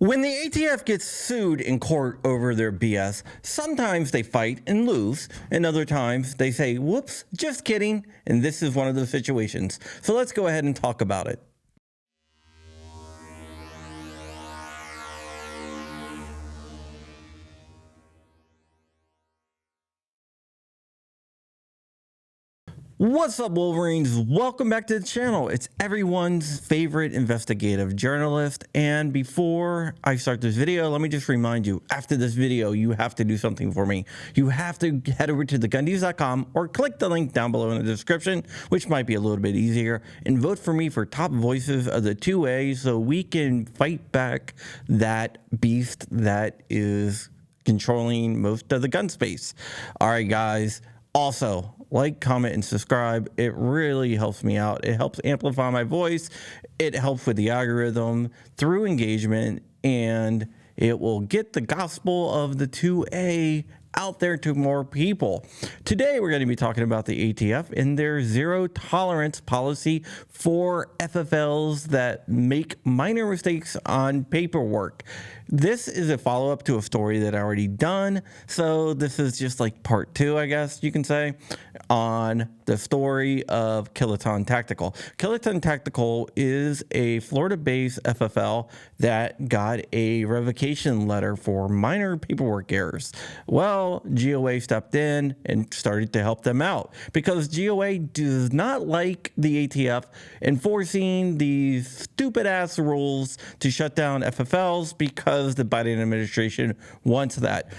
When the ATF gets sued in court over their BS, sometimes they fight and lose, and other times they say, whoops, just kidding, and this is one of those situations. So let's go ahead and talk about it. What's up, Wolverines? Welcome back to the channel. It's everyone's favorite investigative journalist. And before I start this video, let me just remind you, after this video, you have to do something for me. You have to head over to thegundies.com or click the link down below in the description, which might be a little bit easier, and vote for me for top voices of the 2A so we can fight back that beast that is controlling most of the gun space. All right, guys. Also, like, comment, and subscribe. It really helps me out. It helps amplify my voice. It helps with the algorithm through engagement, and it will get the gospel of the 2A out there to more people. Today, we're going to be talking about the ATF and their zero tolerance policy for FFLs that make minor mistakes on paperwork. This is a follow-up to a story that I already done, so this is just like part 2, I guess you can say, on the story of Kiloton Tactical. Kiloton Tactical is a Florida-based FFL that got a revocation letter for minor paperwork errors. Well, GOA stepped in and started to help them out because GOA does not like the ATF enforcing these stupid-ass rules to shut down FFLs because the Biden administration wants that.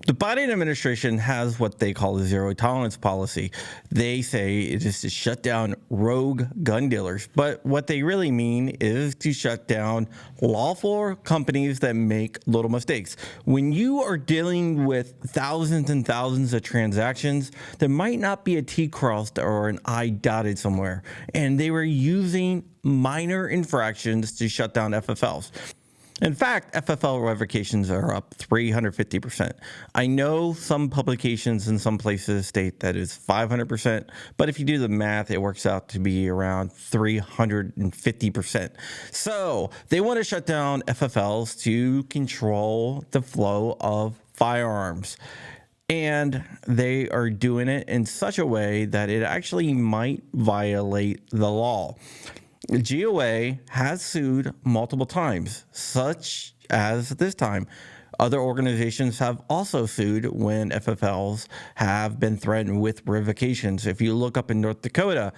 The Biden administration has what they call a zero tolerance policy. They say it is to shut down rogue gun dealers, but what they really mean is to shut down lawful companies that make little mistakes. When you are dealing with thousands and thousands of transactions, there might not be a T crossed or an I dotted somewhere, and they were using minor infractions to shut down FFLs. In fact, FFL revocations are up 350%. I know some publications in some places state that it's 500%, but if you do the math, it works out to be around 350%. So they want to shut down FFLs to control the flow of firearms. And they are doing it in such a way that it actually might violate the law. GOA has sued multiple times, such as this time. Other organizations have also sued when FFLs have been threatened with revocations. If you look up in North Dakota,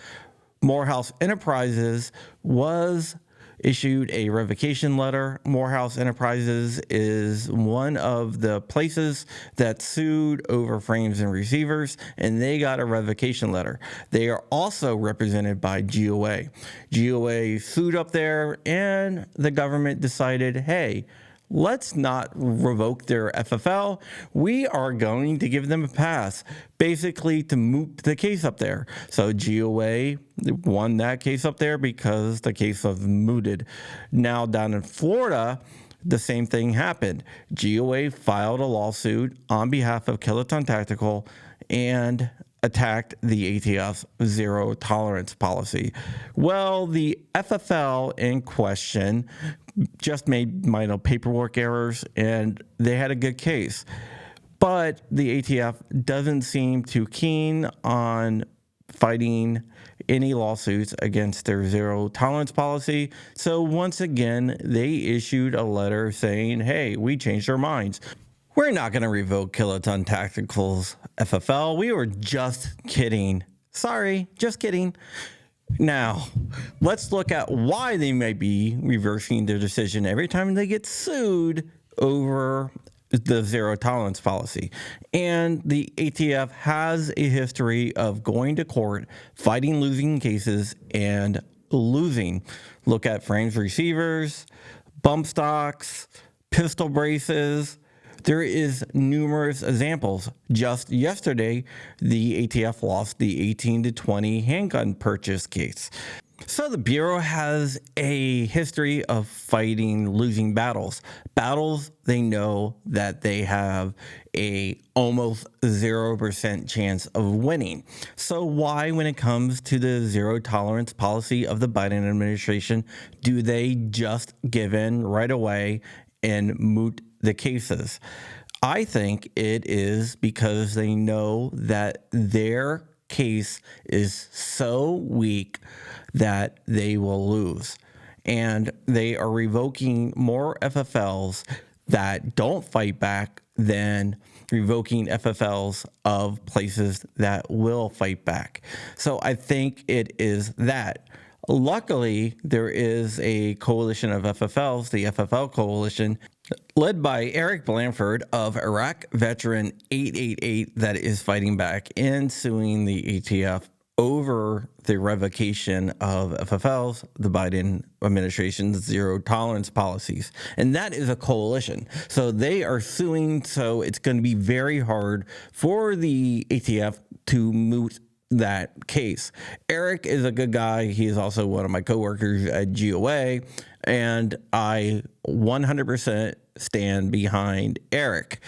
Morehouse Enterprises was issued a revocation letter. Morehouse Enterprises is one of the places that sued over frames and receivers, and they got a revocation letter. They are also represented by GOA. GOA sued up there, and the government decided, hey, let's not revoke their FFL. We are going to give them a pass, basically to moot the case up there. So GOA won that case up there because the case was mooted. Now down in Florida, the same thing happened. GOA filed a lawsuit on behalf of Kiloton Tactical and attacked the ATF's zero tolerance policy. Well, the FFL in question just made minor paperwork errors, and they had a good case. But the ATF doesn't seem too keen on fighting any lawsuits against their zero tolerance policy. So once again, they issued a letter saying, hey, we changed our minds. We're not going to revoke Kiloton Tactical's FFL. We were just kidding. Sorry, just kidding. Now, let's look at why they may be reversing their decision every time they get sued over the zero tolerance policy. And the ATF has a history of going to court, fighting losing cases, and losing. Look at frames receivers, bump stocks, pistol braces. There is numerous examples. Just yesterday, the ATF lost the 18-20 handgun purchase case. So the Bureau has a history of fighting losing battles. Battles they know that they have a almost 0% chance of winning. So why, when it comes to the zero tolerance policy of the Biden administration, do they just give in right away and moot the cases. I think it is because they know that their case is so weak that they will lose. And they are revoking more FFLs that don't fight back than revoking FFLs of places that will fight back. So I think it is that. Luckily, there is a coalition of FFLs, the FFL Coalition, led by Eric Blanford of Iraq Veteran 888, that is fighting back and suing the ATF over the revocation of FFLs, the Biden administration's zero tolerance policies. And that is a coalition. So they are suing. So it's going to be very hard for the ATF to moot that case. Eric is a good guy. He is also one of my coworkers at GOA, and I 100% stand behind Eric.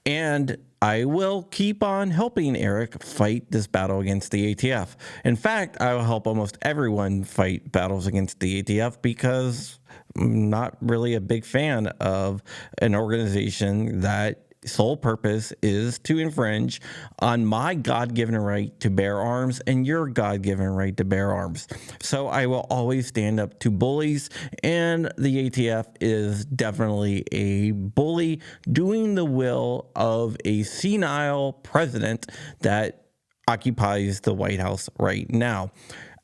And I will keep on helping Eric fight this battle against the ATF. In fact, I will help almost everyone fight battles against the ATF because I'm not really a big fan of an organization that sole purpose is to infringe on my God-given right to bear arms and your God-given right to bear arms. So I will always stand up to bullies, and the ATF is definitely a bully doing the will of a senile president that occupies the White House right now.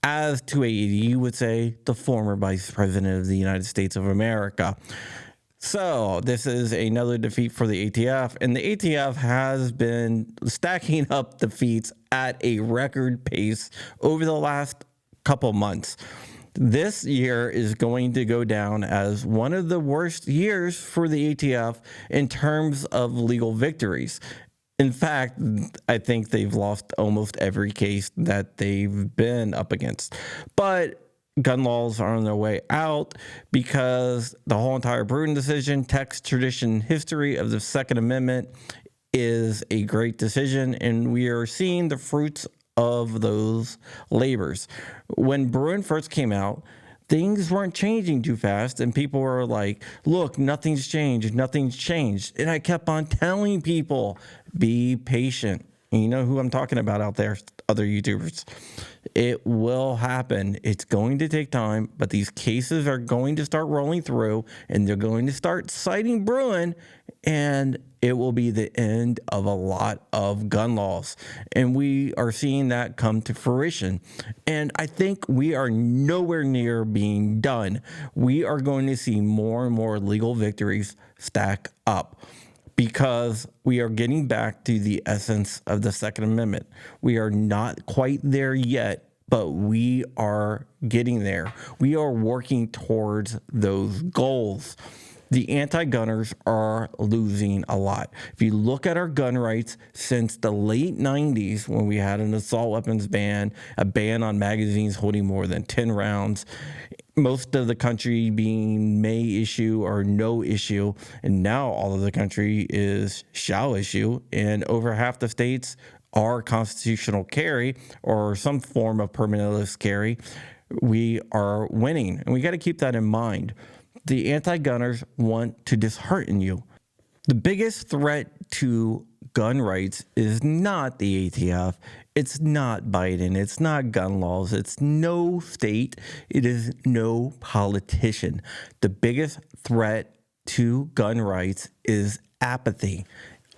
As 280 would say, the former vice president of the United States of America. So this is another defeat for the ATF, and the ATF has been stacking up defeats at a record pace over the last couple months. This year is going to go down as one of the worst years for the ATF in terms of legal victories. In fact, I think they've lost almost every case that they've been up against. But gun laws are on their way out because the whole entire Bruin decision, text, tradition, history of the Second Amendment is a great decision, and we are seeing the fruits of those labors. When Bruin first came out, things weren't changing too fast, and people were like, look, nothing's changed, nothing's changed. And I kept on telling people, be patient. And you know who I'm talking about out there, other YouTubers. It will happen. It's going to take time, but these cases are going to start rolling through, and they're going to start citing Bruin, and it will be the end of a lot of gun laws. And we are seeing that come to fruition. And I think we are nowhere near being done. We are going to see more and more legal victories stack up, because we are getting back to the essence of the Second Amendment. We are not quite there yet, but we are getting there. We are working towards those goals. The anti-gunners are losing a lot. If you look at our gun rights since the late 90s, when we had an assault weapons ban, a ban on magazines holding more than 10 rounds, most of the country being may issue or no issue, and now all of the country is shall issue, and over half the states are constitutional carry or some form of permitless carry. We are winning, and we got to keep that in mind. The anti-gunners want to dishearten you. The biggest threat to gun rights is not the ATF. It's not Biden. It's not gun laws. It's no state. It is no politician. The biggest threat to gun rights is apathy.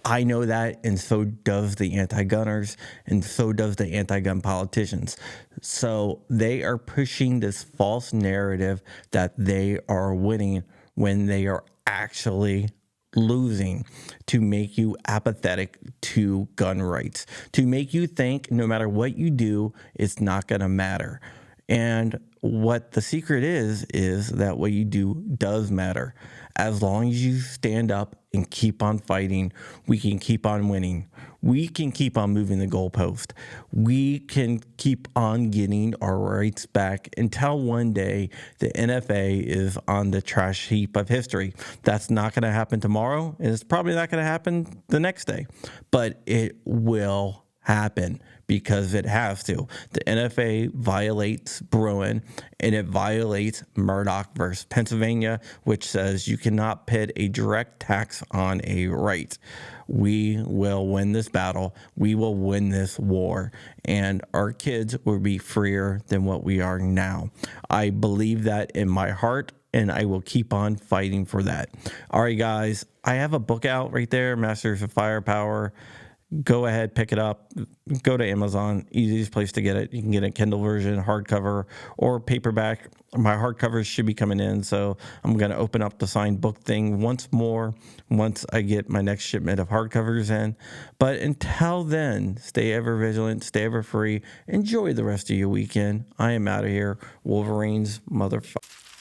I know that, and so does the anti-gunners, and so does the anti-gun politicians. So they are pushing this false narrative that they are winning when they are actually losing, to make you apathetic to gun rights, to make you think no matter what you do, it's not going to matter. And what the secret is that what you do does matter. As long as you stand up and keep on fighting, we can keep on winning. We can keep on moving the goalpost. We can keep on getting our rights back until one day the NFA is on the trash heap of history. That's not going to happen tomorrow, and it's probably not going to happen the next day, but it will happen. because it has to. The NFA violates Bruin, and it violates Murdoch versus Pennsylvania, which says you cannot pit a direct tax on a right. We will win this battle. We will win this war, and our kids will be freer than what we are now. I believe that in my heart, and I will keep on fighting for that. All right, guys, I have a book out right there, Masters of Firepower. Go ahead, pick it up. Go to Amazon, easiest place to get it. You can get a Kindle version, hardcover, or paperback. My hardcovers should be coming in, so I'm going to open up the signed book thing once more once I get my next shipment of hardcovers in. But until then, stay ever vigilant, stay ever free. Enjoy the rest of your weekend. I am out of here. Wolverines, motherfucker.